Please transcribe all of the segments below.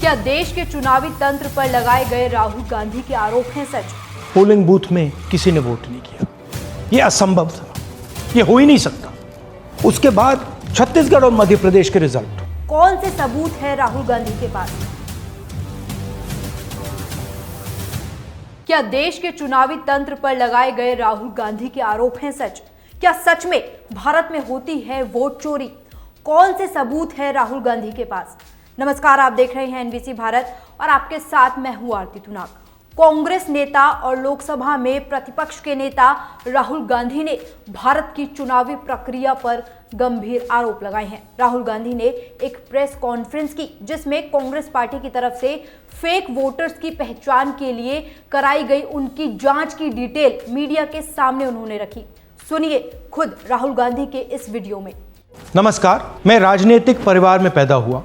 क्या देश के चुनावी तंत्र पर लगाए गए राहुल गांधी के आरोप हैं सच? पोलिंग बूथ में किसी ने वोट नहीं किया, ये असंभव था, ये हो ही नहीं सकता। उसके बाद छत्तीसगढ़ और मध्य प्रदेश के रिजल्ट। कौन से सबूत है राहुल गांधी के पास? क्या देश के चुनावी तंत्र पर लगाए गए राहुल गांधी के आरोप हैं सच? क्या सच में भारत में होती है वोट चोरी? कौन से सबूत है राहुल गांधी के पास? नमस्कार, आप देख रहे हैं एनबीसी भारत और आपके साथ मैं हूं आरती थुनाग। कांग्रेस नेता और लोकसभा में प्रतिपक्ष के नेता राहुल गांधी ने भारत की चुनावी प्रक्रिया पर गंभीर आरोप लगाए हैं। राहुल गांधी ने एक प्रेस कॉन्फ्रेंस की जिसमें कांग्रेस पार्टी की तरफ से फेक वोटर्स की पहचान के लिए कराई गई उनकी जांच की डिटेल मीडिया के सामने उन्होंने रखी। सुनिए खुद राहुल गांधी के इस वीडियो में। नमस्कार, मैं राजनीतिक परिवार में पैदा हुआ।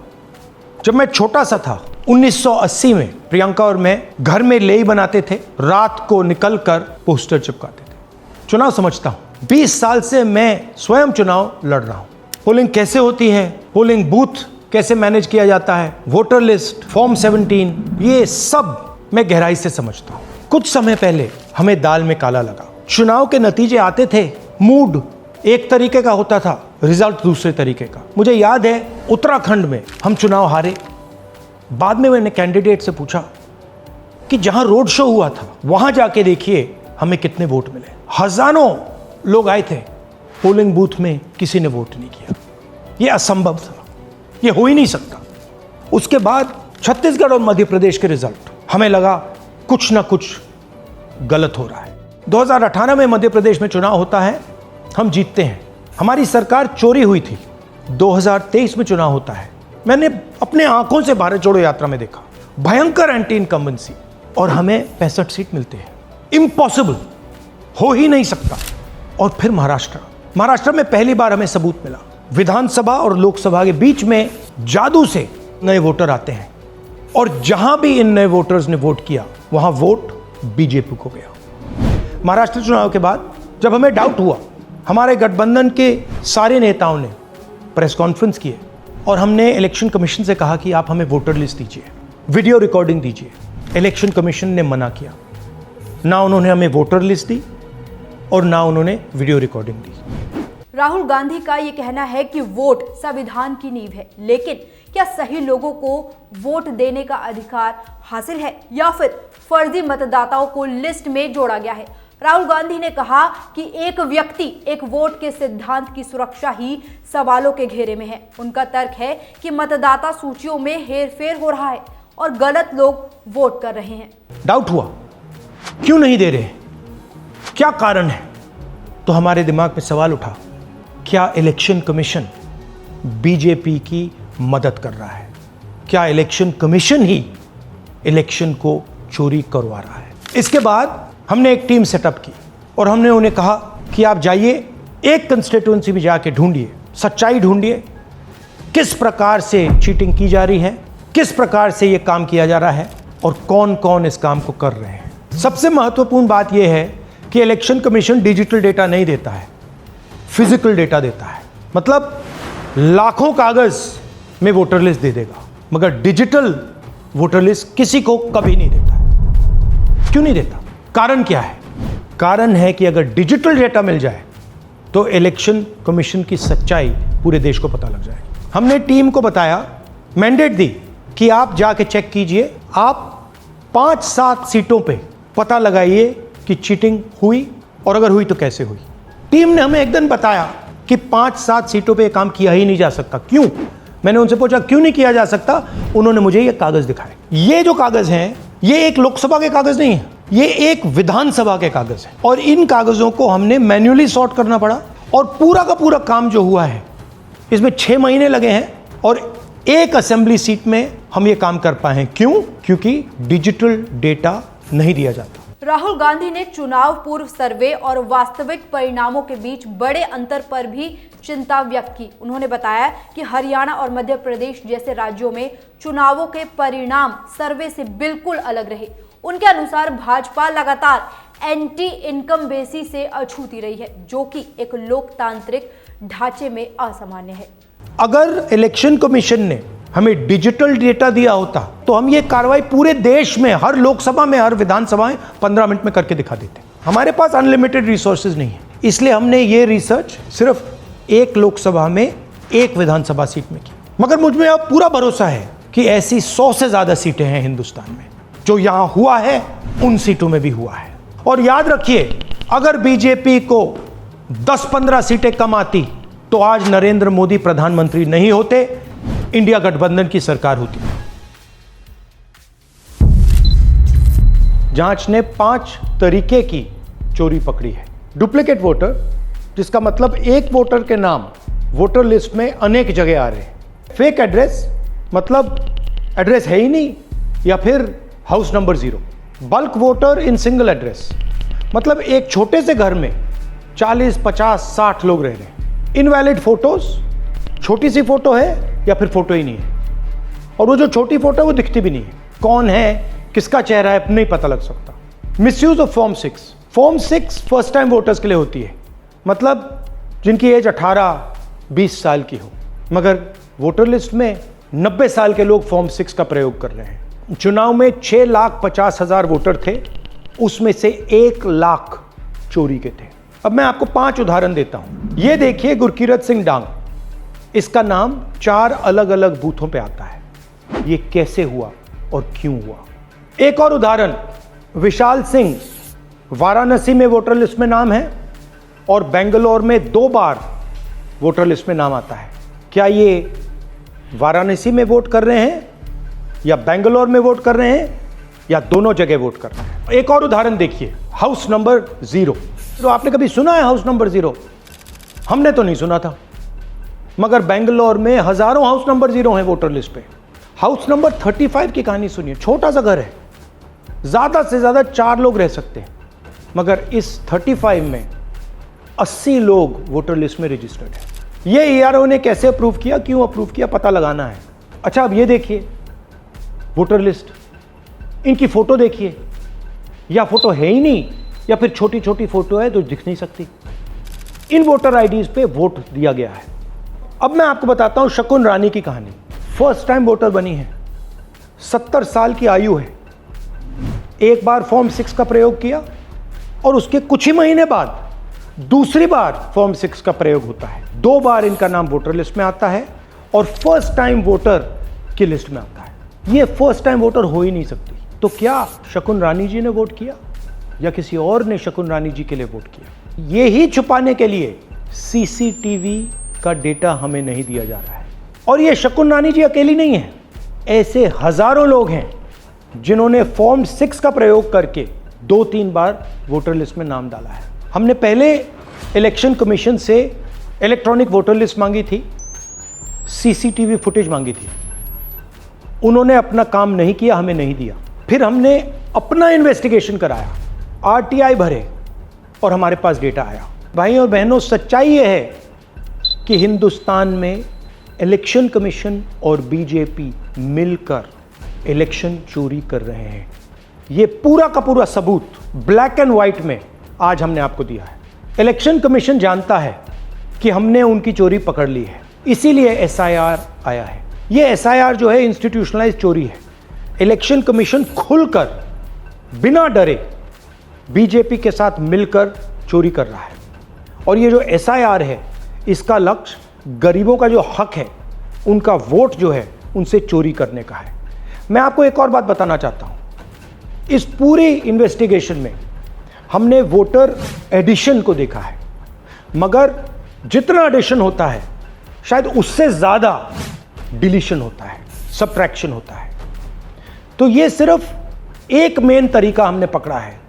जब मैं छोटा सा था 1980 में प्रियंका और मैं घर में लेई बनाते थे, रात को निकलकर पोस्टर चिपकाते थे। चुनाव समझता हूं, 20 साल से मैं स्वयं चुनाव लड़ रहा हूं। पोलिंग कैसे होती है, पोलिंग बूथ कैसे मैनेज किया जाता है, वोटर लिस्ट, फॉर्म 17, ये सब मैं गहराई से समझता हूं। कुछ समय पहले हमें दाल में काला लगा। चुनाव के नतीजे आते थे, मूड एक तरीके का होता था, रिजल्ट दूसरे तरीके का। मुझे याद है उत्तराखंड में हम चुनाव हारे। बाद में मैंने कैंडिडेट से पूछा कि जहां रोड शो हुआ था वहां जाके देखिए हमें कितने वोट मिले। हजारों लोग आए थे, पोलिंग बूथ में किसी ने वोट नहीं किया। ये असंभव था, ये हो ही नहीं सकता। उसके बाद छत्तीसगढ़ और मध्य प्रदेश के रिजल्ट, हमें लगा कुछ ना कुछ गलत हो रहा है। 2018 में मध्य प्रदेश में चुनाव होता है, हम जीतते हैं, हमारी सरकार चोरी हुई थी। 2023 में चुनाव होता है, मैंने अपने आंखों से भारत जोड़ो यात्रा में देखा, भयंकर एंटी इनकम्बेंसी, और हमें 65 सीट मिलते हैं। इम्पॉसिबल, हो ही नहीं सकता। और फिर महाराष्ट्र में पहली बार हमें सबूत मिला। विधानसभा और लोकसभा के बीच में जादू से नए वोटर आते हैं, और जहां भी इन नए वोटर्स ने वोट किया वहां वोट बीजेपी को गया। महाराष्ट्र चुनाव के बाद जब हमें डाउट हुआ, हमारे गठबंधन के सारे नेताओं ने प्रेस कॉन्फ्रेंस किए और हमने इलेक्शन कमीशन से कहा कि आप हमें वोटर लिस्ट दीजिए, वीडियो रिकॉर्डिंग दीजिए। इलेक्शन कमीशन ने मना किया, ना उन्होंने हमें वोटर लिस्ट दी और ना उन्होंने वीडियो रिकॉर्डिंग दी। राहुल गांधी का ये कहना है कि वोट संविधान की नींव है, लेकिन क्या सही लोगों को वोट देने का अधिकार हासिल है या फिर फर्जी मतदाताओं को लिस्ट में जोड़ा गया है? राहुल गांधी ने कहा कि एक व्यक्ति एक वोट के सिद्धांत की सुरक्षा ही सवालों के घेरे में है। उनका तर्क है कि मतदाता सूचियों में हेरफेर हो रहा है और गलत लोग वोट कर रहे हैं। डाउट हुआ, क्यों नहीं दे रहे, क्या कारण है? तो हमारे दिमाग में सवाल उठा, क्या इलेक्शन कमीशन बीजेपी की मदद कर रहा है? क्या इलेक्शन कमीशन ही इलेक्शन को चोरी करवा रहा है? इसके बाद हमने एक टीम सेटअप की और हमने उन्हें कहा कि आप जाइए, एक कंस्टिट्यूएंसी में जाके ढूंढिए, सच्चाई ढूंढिए, किस प्रकार से चीटिंग की जा रही है, किस प्रकार से ये काम किया जा रहा है और कौन कौन इस काम को कर रहे हैं। सबसे महत्वपूर्ण बात यह है कि इलेक्शन कमीशन डिजिटल डेटा नहीं देता है, फिजिकल डेटा देता है। मतलब लाखों कागज में वोटर लिस्ट दे देगा, मगर डिजिटल वोटर लिस्ट किसी को कभी नहीं देता है। क्यों नहीं देता? कारण क्या है? कारण है कि अगर डिजिटल डेटा मिल जाए तो इलेक्शन कमीशन की सच्चाई पूरे देश को पता लग जाएगी। हमने टीम को बताया, मैंडेट दी कि आप जाके चेक कीजिए, आप 5-7 सीटों पे पता लगाइए कि चीटिंग हुई और अगर हुई तो कैसे हुई। टीम ने हमें एक दिन बताया कि 5-7 सीटों पे काम किया ही नहीं जा सकता। क्यों? मैंने उनसे पूछा क्यों नहीं किया जा सकता? उन्होंने मुझे ये कागज दिखाए। ये जो कागज हैं, ये एक लोकसभा के कागज नहीं है, ये एक विधानसभा के कागज है, और इन कागजों को हमने मैन्युअली सॉर्ट करना पड़ा। और पूरा का पूरा काम जो हुआ है, इसमें 6 महीने लगे हैं और एक असेंबली सीट में हम ये काम कर पाए हैं। क्यों? क्योंकि डिजिटल डेटा नहीं दिया जाता। राहुल गांधी ने चुनाव पूर्व सर्वे और वास्तविक परिणामों के बीच बड़े अंतर पर भी चिंता व्यक्त की। उन्होंने बताया कि हरियाणा और मध्य प्रदेश जैसे राज्यों में चुनावों के परिणाम सर्वे से बिल्कुल अलग रहे। उनके अनुसार भाजपा लगातार एंटी इनकम्बेंसी से अछूती रही है, जो कि एक लोकतांत्रिक ढांचे में असामान्य है। अगर इलेक्शन कमीशन ने हमें डिजिटल डेटा दिया होता तो हम ये कार्रवाई पूरे देश में, हर लोकसभा में, हर विधानसभा में 15 मिनट में करके दिखा देते। हमारे पास अनलिमिटेड रिसोर्सेज नहीं है, इसलिए हमने ये रिसर्च सिर्फ एक लोकसभा में, एक विधानसभा सीट में की। मगर मुझ में अब पूरा भरोसा है कि ऐसी 100 से ज्यादा सीटें हैं हिंदुस्तान में। जो यहां हुआ है उन सीटों में भी हुआ है। और याद रखिए, अगर बीजेपी को 10-15 सीटें कम आती तो आज नरेंद्र मोदी प्रधानमंत्री नहीं होते, इंडिया गठबंधन की सरकार होती। जांच ने 5 तरीके की चोरी पकड़ी है। डुप्लीकेट वोटर, जिसका मतलब एक वोटर के नाम वोटर लिस्ट में अनेक जगह आ रहे हैं। फेक एड्रेस, मतलब एड्रेस है ही नहीं या फिर house number 0। Bulk voter in single address, मतलब एक छोटे से घर में 40, 50, 60 लोग रह रहे हैं। इनवैलिड फोटोज, छोटी सी फोटो है या फिर फोटो ही नहीं है, और वो जो छोटी फोटो है वो दिखती भी नहीं है। कौन है, किसका चेहरा है, नहीं पता लग सकता। Misuse of form 6। Form 6 first time voters के लिए होती है, मतलब जिनकी एज 18-20 साल की हो, मगर वोटर लिस्ट में 90 साल के लोग फॉर्म 6 का प्रयोग कर रहे हैं। चुनाव में 6,50,000 वोटर थे, उसमें से 1 लाख चोरी के थे। अब मैं आपको 5 उदाहरण देता हूं। ये देखिए, गुरकीरत सिंह डांग, इसका नाम 4 अलग अलग बूथों पे आता है। ये कैसे हुआ और क्यों हुआ? एक और उदाहरण, विशाल सिंह, वाराणसी में वोटर लिस्ट में नाम है और बेंगलोर में 2 बार वोटर लिस्ट में नाम आता है। क्या ये वाराणसी में वोट कर रहे हैं या बेंगलोर में वोट कर रहे हैं या दोनों जगह वोट कर रहे हैं? एक और उदाहरण देखिए, हाउस नंबर 0। तो आपने कभी सुना है हाउस नंबर 0? हमने तो नहीं सुना था, मगर बेंगलोर में हजारों हाउस नंबर 0 हैं वोटर लिस्ट पे। हाउस नंबर 35 की कहानी सुनिए। छोटा सा घर है, ज्यादा से ज्यादा 4 लोग रह सकते हैं, मगर इस 35 में 80 लोग वोटर लिस्ट में रजिस्टर्ड है। ये ईआरओ ने कैसे अप्रूव किया, क्यों अप्रूव किया, पता लगाना है। अच्छा, अब ये देखिए वोटर लिस्ट, इनकी फोटो देखिए, या फोटो है ही नहीं या फिर छोटी छोटी फोटो है तो दिख नहीं सकती। इन वोटर आईडीज पे वोट दिया गया है। अब मैं आपको बताता हूं शकुन रानी की कहानी। फर्स्ट टाइम वोटर बनी है, 70 साल की आयु है। एक बार फॉर्म 6 का प्रयोग किया और उसके कुछ ही महीने बाद दूसरी बार फॉर्म 6 का प्रयोग होता है। 2 बार इनका नाम वोटर लिस्ट में आता है और फर्स्ट टाइम वोटर की लिस्ट में आता है। ये फर्स्ट टाइम वोटर हो ही नहीं सकती। तो क्या शकुन रानी जी ने वोट किया या किसी और ने शकुन रानी जी के लिए वोट किया? ये ही छुपाने के लिए सीसीटीवी का डेटा हमें नहीं दिया जा रहा है। और ये शकुन रानी जी अकेली नहीं है, ऐसे हजारों लोग हैं जिन्होंने फॉर्म 6 का प्रयोग करके 2-3 बार वोटर लिस्ट में नाम डाला है। हमने पहले इलेक्शन कमीशन से इलेक्ट्रॉनिक वोटर लिस्ट मांगी थी, सीसीटीवी फुटेज मांगी थी। उन्होंने अपना काम नहीं किया, हमें नहीं दिया। फिर हमने अपना इन्वेस्टिगेशन कराया, आरटीआई भरे और हमारे पास डेटा आया। भाई और बहनों, सच्चाई यह है कि हिंदुस्तान में इलेक्शन कमीशन और बीजेपी मिलकर इलेक्शन चोरी कर रहे हैं। ये पूरा का पूरा सबूत ब्लैक एंड व्हाइट में आज हमने आपको दिया है। इलेक्शन कमीशन जानता है कि हमने उनकी चोरी पकड़ ली है, इसीलिए एसआईआर आया है। ये एसआईआर जो है इंस्टीट्यूशनलाइज चोरी है। इलेक्शन कमीशन खुलकर बिना डरे बीजेपी के साथ मिलकर चोरी कर रहा है। और ये जो एसआईआर है, इसका लक्ष्य गरीबों का जो हक है, उनका वोट जो है, उनसे चोरी करने का है। मैं आपको एक और बात बताना चाहता हूं। इस पूरी इन्वेस्टिगेशन में हमने वोटर एडिशन को देखा है, मगर जितना एडिशन होता है शायद उससे ज्यादा डिलीशन होता है, सब्ट्रैक्शन होता है। तो ये सिर्फ एक मेन तरीका हमने पकड़ा है,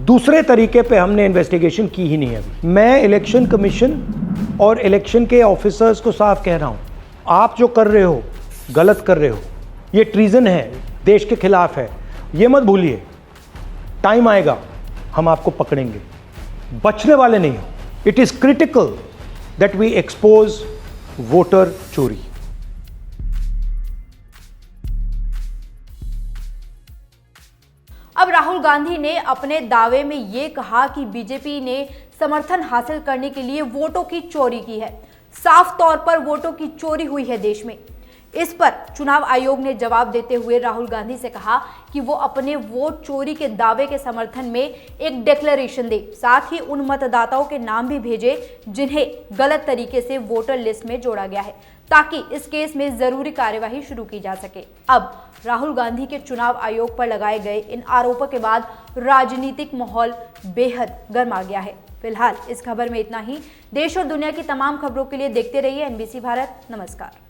दूसरे तरीके पे हमने इन्वेस्टिगेशन की ही नहीं है अभी। मैं इलेक्शन कमीशन और इलेक्शन के ऑफिसर्स को साफ कह रहा हूं, आप जो कर रहे हो गलत कर रहे हो, ये ट्रीजन है, देश के खिलाफ है। ये मत भूलिए, टाइम आएगा हम आपको पकड़ेंगे, बचने वाले नहीं हो। It is critical that we expose voter चोरी। अब राहुल गांधी ने अपने दावे में ये कहा कि बीजेपी ने समर्थन हासिल करने के लिए वोटों की चोरी की है। साफ तौर पर वोटों की चोरी हुई है देश में। इस पर चुनाव आयोग ने जवाब देते हुए राहुल गांधी से कहा कि वो अपने वोट चोरी के दावे के समर्थन में एक डिक्लेरेशन दे, साथ ही उन मतदाताओं के नाम भी भेजे जिन्हें गलत तरीके से वोटर लिस्ट में जोड़ा गया है, ताकि इस केस में जरूरी कार्यवाही शुरू की जा सके। अब राहुल गांधी के चुनाव आयोग पर लगाए गए इन आरोपों के बाद राजनीतिक माहौल बेहद गर्मा गया है। फिलहाल इस खबर में इतना ही। देश और दुनिया की तमाम खबरों के लिए देखते रहिए NBC भारत। नमस्कार।